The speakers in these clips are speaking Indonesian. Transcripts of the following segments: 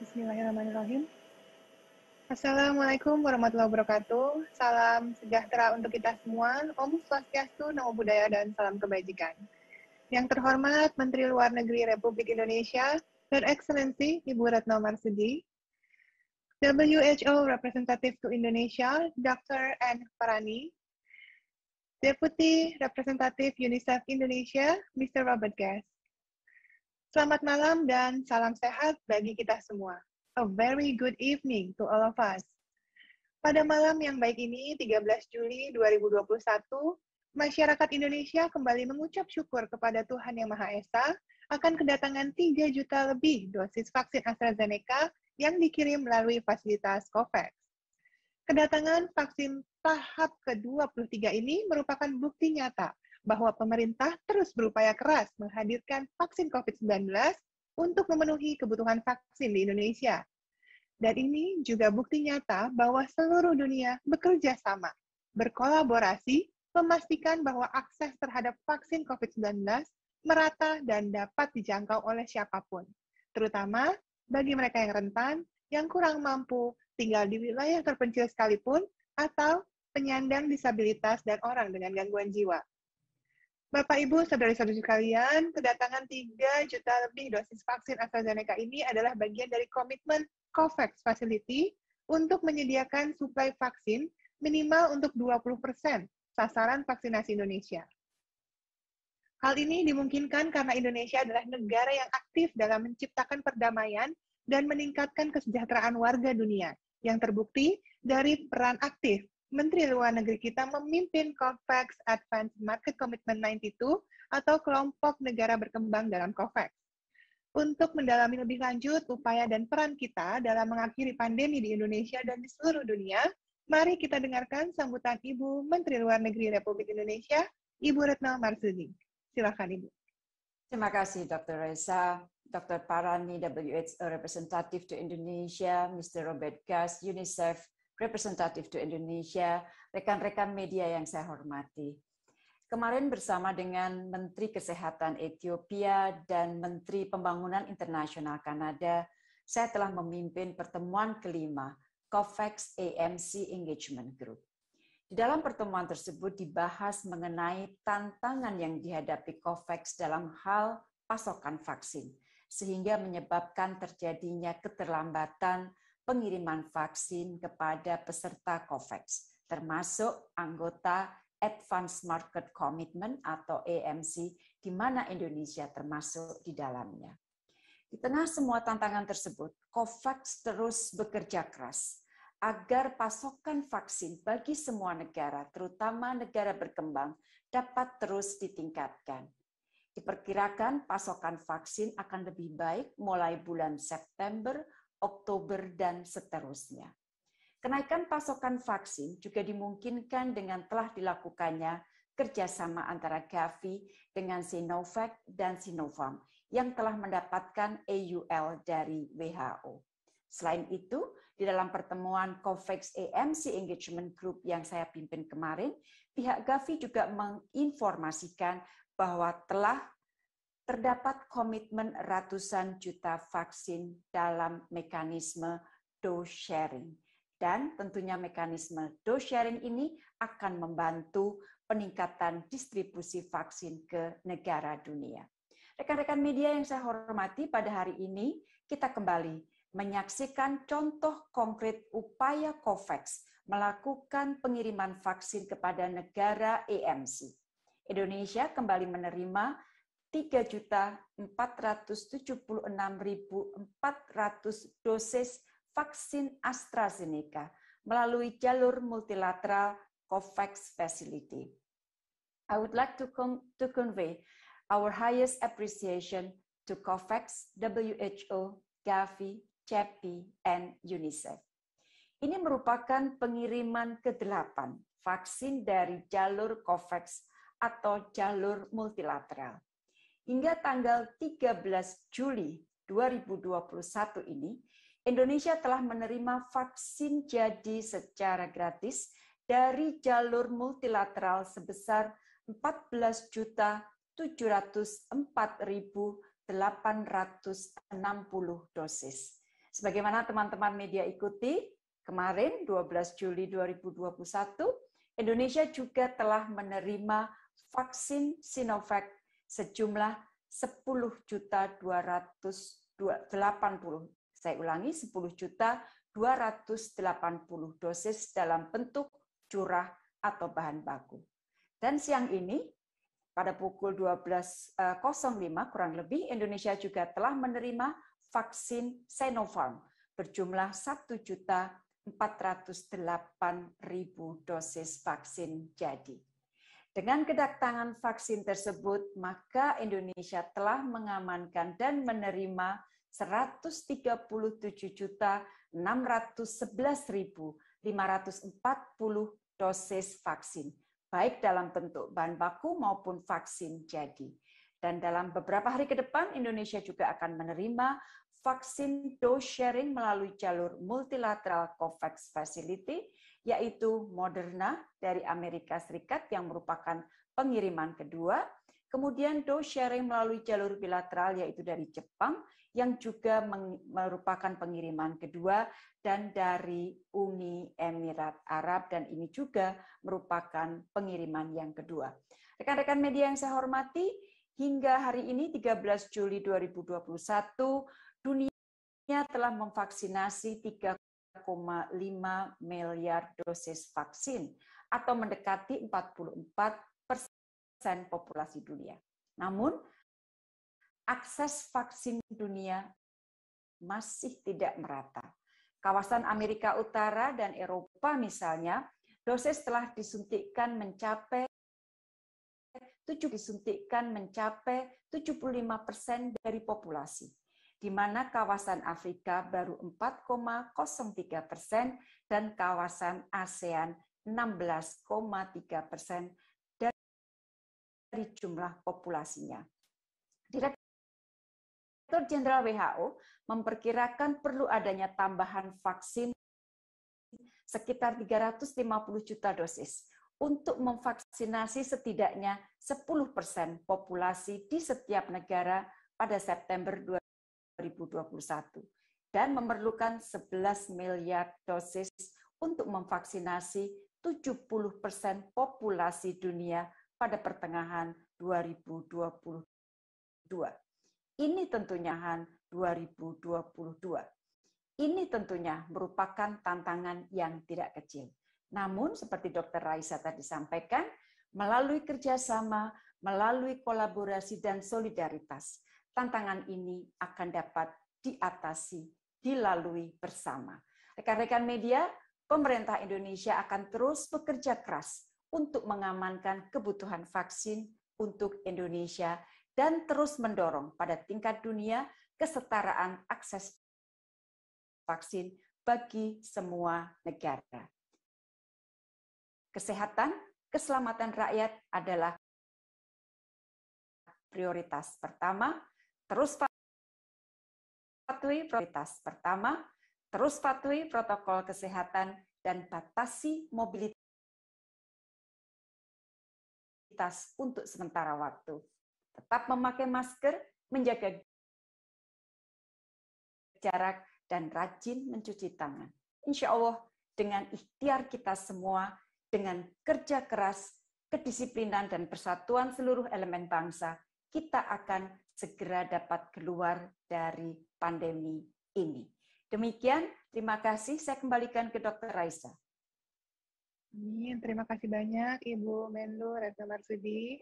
Bismillahirrahmanirrahim. Assalamualaikum warahmatullahi wabarakatuh. Salam sejahtera untuk kita semua. Om Swastiastu, Namo Buddhaya, dan salam kebajikan. Yang terhormat Menteri Luar Negeri Republik Indonesia, Her Excellency Ibu Retno Marsudi, WHO Representative to Indonesia, Dr. N. Parani, Deputy Representative UNICEF Indonesia, Mr. Robert Gass. Selamat malam dan salam sehat bagi kita semua. A very good evening to all of us. Pada malam yang baik ini, 13 Juli 2021, masyarakat Indonesia kembali mengucap syukur kepada Tuhan Yang Maha Esa akan kedatangan 3 juta lebih dosis vaksin AstraZeneca yang dikirim melalui fasilitas COVAX. Kedatangan vaksin tahap ke-23 ini merupakan bukti nyata bahwa pemerintah terus berupaya keras menghadirkan vaksin COVID-19 untuk memenuhi kebutuhan vaksin di Indonesia. Dan ini juga bukti nyata bahwa seluruh dunia bekerja sama, berkolaborasi, memastikan bahwa akses terhadap vaksin COVID-19 merata dan dapat dijangkau oleh siapapun, terutama bagi mereka yang rentan, yang kurang mampu, tinggal di wilayah terpencil sekalipun, atau penyandang disabilitas dan orang dengan gangguan jiwa. Bapak, Ibu, saudara-saudari sekalian, kedatangan 3 juta lebih dosis vaksin AstraZeneca ini adalah bagian dari komitmen COVAX Facility untuk menyediakan suplai vaksin minimal untuk 20% sasaran vaksinasi Indonesia. Hal ini dimungkinkan karena Indonesia adalah negara yang aktif dalam menciptakan perdamaian dan meningkatkan kesejahteraan warga dunia, yang terbukti dari peran aktif Menteri Luar Negeri kita memimpin COVAX Advanced Market Commitment 92 atau kelompok negara berkembang dalam COVAX. Untuk mendalami lebih lanjut upaya dan peran kita dalam mengakhiri pandemi di Indonesia dan di seluruh dunia, mari kita dengarkan sambutan Ibu Menteri Luar Negeri Republik Indonesia, Ibu Retno Marsudi. Silakan, Ibu. Terima kasih, Dr. Reza, Dr. Parani, WHO Representative to Indonesia, Mr. Robert Gass, UNICEF Representative to Indonesia, rekan-rekan media yang saya hormati. Kemarin bersama dengan Menteri Kesehatan Ethiopia dan Menteri Pembangunan Internasional Kanada, saya telah memimpin pertemuan kelima COVAX AMC Engagement Group. Di dalam pertemuan tersebut dibahas mengenai tantangan yang dihadapi COVAX dalam hal pasokan vaksin, sehingga menyebabkan terjadinya keterlambatan pengiriman vaksin kepada peserta COVAX, termasuk anggota Advanced Market Commitment atau AMC, di mana Indonesia termasuk di dalamnya. Di tengah semua tantangan tersebut, COVAX terus bekerja keras agar pasokan vaksin bagi semua negara, terutama negara berkembang, dapat terus ditingkatkan. Diperkirakan pasokan vaksin akan lebih baik mulai bulan September, Oktober, dan seterusnya. Kenaikan pasokan vaksin juga dimungkinkan dengan telah dilakukannya kerjasama antara Gavi dengan Sinovac dan Sinopharm yang telah mendapatkan AUL dari WHO. Selain itu, di dalam pertemuan COVAX AMC Engagement Group yang saya pimpin kemarin, pihak Gavi juga menginformasikan bahwa telah terdapat komitmen ratusan juta vaksin dalam mekanisme dose sharing. Dan tentunya mekanisme dose sharing ini akan membantu peningkatan distribusi vaksin ke negara dunia. Rekan-rekan media yang saya hormati, pada hari ini kita kembali menyaksikan contoh konkret upaya COVAX melakukan pengiriman vaksin kepada negara AMC. Indonesia kembali menerima 3.476.400 dosis vaksin AstraZeneca melalui jalur multilateral COVAX Facility. I would like to convey our highest appreciation to COVAX, WHO, Gavi, CEPI, and UNICEF. Ini merupakan pengiriman ke-8 vaksin dari jalur COVAX atau jalur multilateral. Hingga tanggal 13 Juli 2021 ini, Indonesia telah menerima vaksin jadi secara gratis dari jalur multilateral sebesar 14.704.860 dosis. Sebagaimana teman-teman media ikuti, kemarin 12 Juli 2021, Indonesia juga telah menerima vaksin Sinovac sejumlah 10.280, saya ulangi, 10.280 dosis dalam bentuk curah atau bahan baku. Dan siang ini, pada pukul 12.05 kurang lebih, Indonesia juga telah menerima vaksin Sinopharm berjumlah 1.408.000 dosis vaksin jadi. Dengan kedatangan vaksin tersebut, maka Indonesia telah mengamankan dan menerima 137.611.540 dosis vaksin, baik dalam bentuk bahan baku maupun vaksin jadi. Dan dalam beberapa hari ke depan, Indonesia juga akan menerima vaksin dose sharing melalui jalur multilateral COVAX Facility, yaitu Moderna dari Amerika Serikat yang merupakan pengiriman kedua, kemudian dose sharing melalui jalur bilateral yaitu dari Jepang, yang juga merupakan pengiriman kedua, dan dari Uni Emirat Arab, dan ini juga merupakan pengiriman yang kedua. Rekan-rekan media yang saya hormati, hingga hari ini 13 Juli 2021, dunia telah memvaksinasi 3,5 miliar dosis vaksin atau mendekati 44% populasi dunia. Namun, akses vaksin dunia masih tidak merata. Kawasan Amerika Utara dan Eropa misalnya, dosis telah disuntikkan mencapai 75% dari populasi, di mana kawasan Afrika baru 4,03% dan kawasan ASEAN 16,3% dari jumlah populasinya. Direktur Jenderal WHO memperkirakan perlu adanya tambahan vaksin sekitar 350 juta dosis untuk memvaksinasi setidaknya 10% populasi di setiap negara pada September 2021 dan memerlukan 11 miliar dosis untuk memvaksinasi 70% populasi dunia pada pertengahan 2022. Ini tentunya 2022. Ini tentunya merupakan tantangan yang tidak kecil. Namun, seperti Dr. Raisa tadi sampaikan, melalui kerjasama, melalui kolaborasi dan solidaritas, tantangan ini akan dapat diatasi, dilalui bersama. Rekan-rekan media, pemerintah Indonesia akan terus bekerja keras untuk mengamankan kebutuhan vaksin untuk Indonesia dan terus mendorong pada tingkat dunia kesetaraan akses vaksin bagi semua negara. Kesehatan, keselamatan rakyat adalah prioritas pertama, terus patuhi prioritas pertama, terus patuhi protokol kesehatan dan batasi mobilitas untuk sementara waktu. Tetap memakai masker, menjaga jarak, dan rajin mencuci tangan. Insya Allah, dengan ikhtiar kita semua, dengan kerja keras, kedisiplinan, dan persatuan seluruh elemen bangsa, kita akan segera dapat keluar dari pandemi ini. Demikian, terima kasih. Saya kembalikan ke Dr. Raisa. Terima kasih banyak Ibu Menlu Retno Marsudi.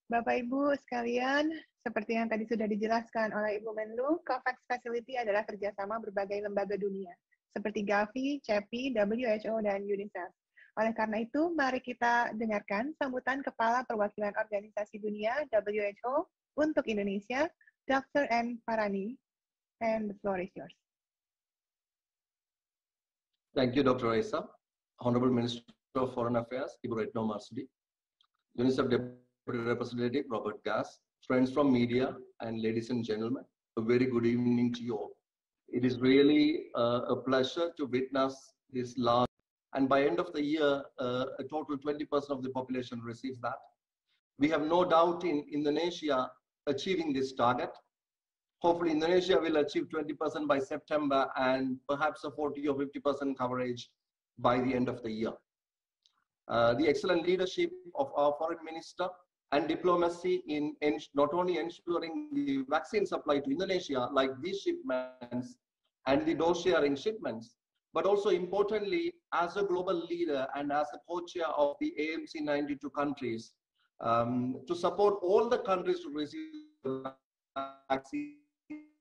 Bapak Ibu sekalian, seperti yang tadi sudah dijelaskan oleh Ibu Menlu, COVAX Facility adalah kerjasama berbagai lembaga dunia, seperti Gavi, CEPI, WHO, dan UNICEF. Oleh karena itu, mari kita dengarkan sambutan Kepala Perwakilan Organisasi Dunia WHO untuk Indonesia, Dr. N. Parani, and the floor is yours. Thank you, Dr. Raisa. Honorable Minister of Foreign Affairs, Ibu Retno Marsudi, UNICEF Deputy Representative Robert Gass, friends from media, and ladies and gentlemen, a very good evening to you all. It is really a pleasure to witness this large, and by end of the year, a total 20% of the population receives that. We have no doubt in Indonesia achieving this target. Hopefully, Indonesia will achieve 20% by September and perhaps a 40 or 50% coverage by the end of the year. The excellent leadership of our foreign minister and diplomacy in not only ensuring the vaccine supply to Indonesia, like these shipments and the dose sharing shipments, but also importantly, as a global leader and as a co-chair of the AMC 92 countries, to support all the countries to receive the vaccine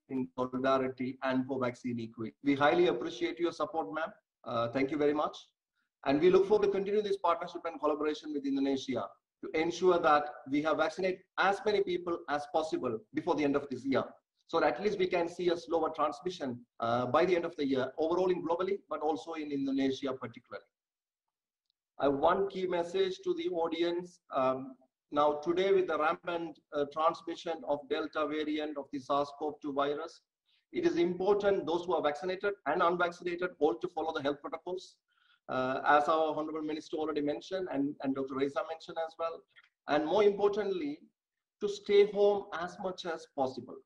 in solidarity and for vaccine equity. We highly appreciate your support, ma'am. Thank you very much. And we look forward to continue this partnership and collaboration with Indonesia to ensure that we have vaccinated as many people as possible before the end of this year. So at least we can see a slower transmission by the end of the year, overall in globally, but also in Indonesia particularly. One key message to the audience. Now today with the rampant transmission of Delta variant of the SARS-CoV-2 virus, it is important those who are vaccinated and unvaccinated all to follow the health protocols. As our Honorable Minister already mentioned and Dr. Reza mentioned as well. And more importantly, to stay home as much as possible.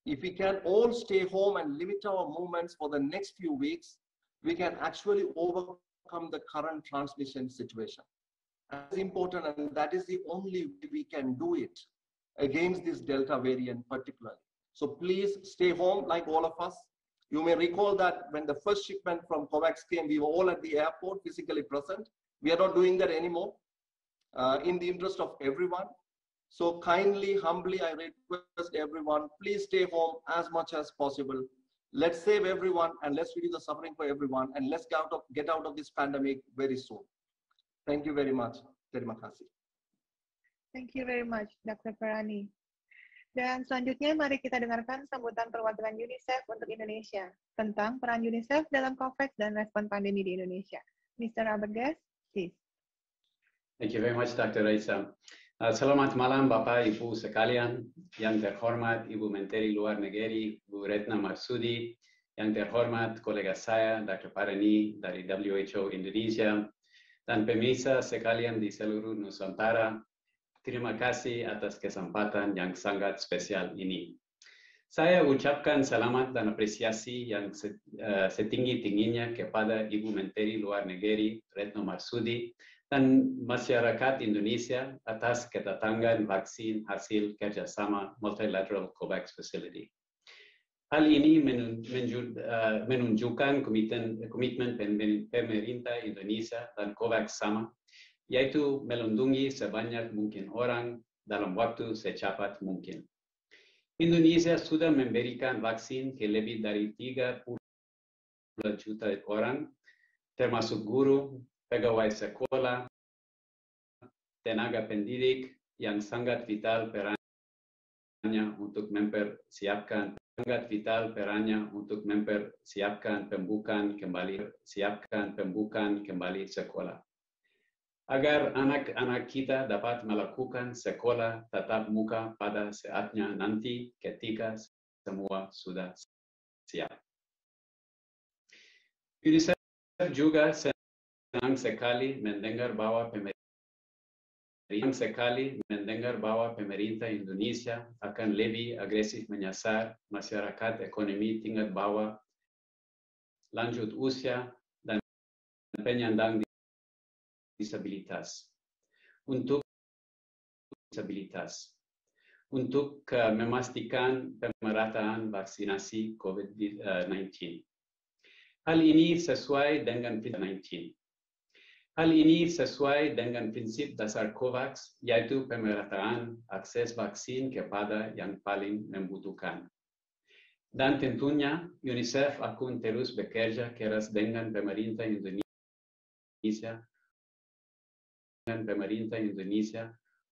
If we can all stay home and limit our movements for the next few weeks, we can actually overcome the current transmission situation. That's important, and that is the only way we can do it against this Delta variant particularly. So please stay home like all of us. You may recall that when the first shipment from COVAX came, we were all at the airport physically present. We are not doing that anymore in the interest of everyone. So kindly, humbly, I request everyone, please stay home as much as possible. Let's save everyone and let's reduce the suffering for everyone, and let's get out of this pandemic very soon. Thank you very much. Terima kasih. Thank you very much, Dr. Parani. Dan selanjutnya mari kita dengarkan sambutan perwakilan UNICEF untuk Indonesia tentang peran UNICEF dalam COVAX dan respon pandemi di Indonesia. Mr. Robert Gass, please. Thank you very much, Dr. Reza. Selamat malam Bapak Ibu sekalian, yang terhormat Ibu Menteri Luar Negeri, Bu Retno Marsudi, yang terhormat kolega saya, Dr. Parani dari WHO Indonesia, dan pemirsa sekalian di seluruh Nusantara. Terima kasih atas kesempatan yang sangat spesial ini. Saya ucapkan selamat dan apresiasi yang setinggi-tingginya kepada Ibu Menteri Luar Negeri Retno Marsudi dan masyarakat Indonesia atas kedatangan vaksin hasil kerjasama Multilateral COVAX Facility. Hal ini menunjukkan komitmen pemerintah Indonesia dan COVAX sama, yaitu melindungi sebanyak mungkin orang dalam waktu secepat mungkin. Indonesia sudah memberikan vaksin ke lebih dari 30 juta orang, termasuk guru, pegawai sekolah, tenaga pendidik yang sangat vital perannya untuk mempersiapkan pembukaan kembali sekolah. Agar anak-anak kita dapat melakukan sekolah tatap muka pada saatnya nanti ketika semua sudah siap. UNICEF juga senang sekali mendengar bahwa pemerintah Indonesia akan lebih agresif menyasar masyarakat ekonomi tingkat bawah, lanjut usia, dan penyandang disabilitas untuk memastikan pemerataan vaksinasi COVID-19. Hal ini sesuai dengan prinsip dasar COVAX, yaitu pemerataan akses vaksin kepada yang paling membutuhkan. Dan tentunya UNICEF akan terus bekerja keras dengan pemerintah Indonesia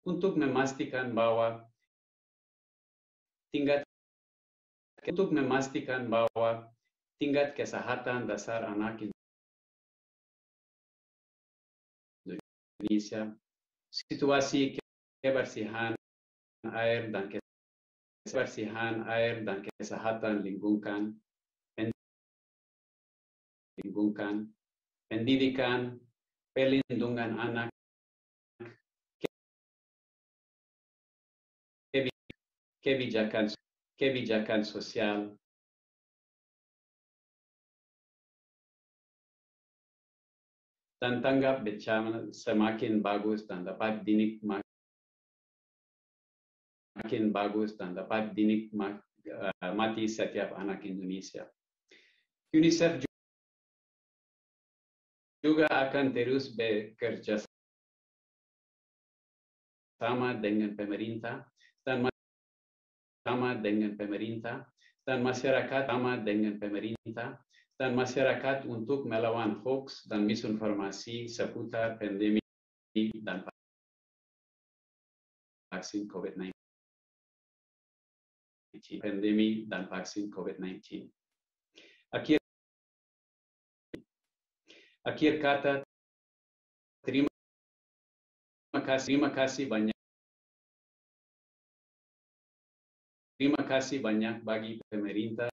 untuk memastikan bahwa tingkat kesehatan dasar anak Indonesia, situasi kebersihan air dan kesehatan lingkungan, pendidikan, perlindungan anak, kebijakan kebijakan sosial, dan tanggap bencana semakin bagus dan dapat dinikmati setiap anak Indonesia. UNICEF juga akan terus bekerja sama dengan pemerintah dan masyarakat untuk melawan hoax dan misinformasi seputar pandemi dan vaksin COVID-19. Akhir kata, terima kasih banyak bagi pemerintah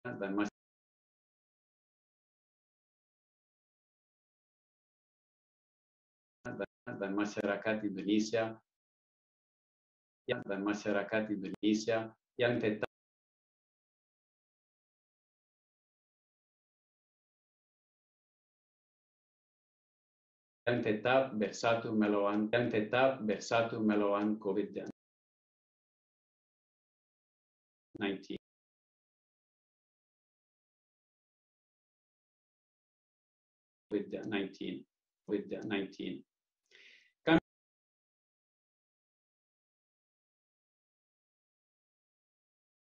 dan masyarakat Indonesia yang tetap bersatu melawan COVID-19.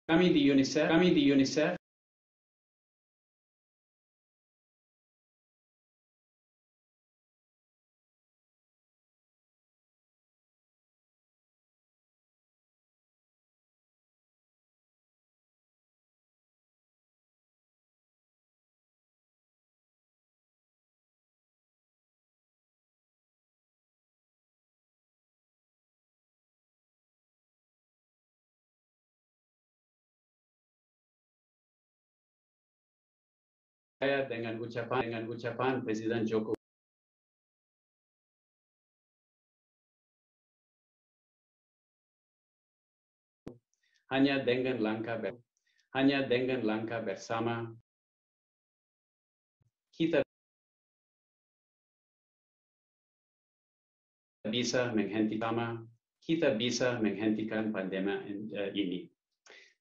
Kami di UNICEF dengan ucapan Presiden Jokowi hanya dengan langkah bersama kita bisa menghentikan pandemi ini.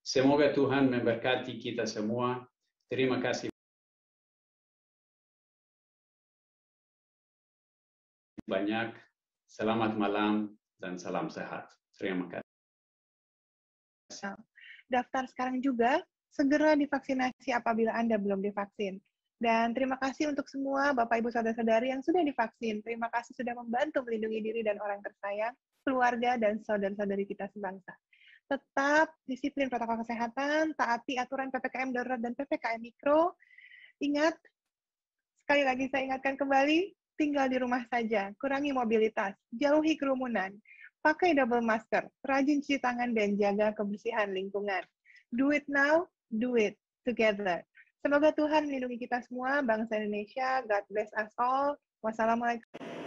Semoga Tuhan memberkati kita semua. Terima kasih banyak. Selamat malam dan salam sehat. Terima kasih. Daftar sekarang juga, segera divaksinasi apabila Anda belum divaksin. Dan terima kasih untuk semua Bapak Ibu Saudara-saudari yang sudah divaksin. Terima kasih sudah membantu melindungi diri dan orang tersayang, keluarga, dan saudara-saudari kita sebangsa. Tetap disiplin protokol kesehatan, taati aturan PPKM darurat dan PPKM mikro. Ingat, sekali lagi saya ingatkan kembali, tinggal di rumah saja, kurangi mobilitas, jauhi kerumunan, pakai double masker, rajin cuci tangan, dan jaga kebersihan lingkungan. Do it now, do it together. Semoga Tuhan melindungi kita semua, bangsa Indonesia. God bless us all. Wassalamualaikum.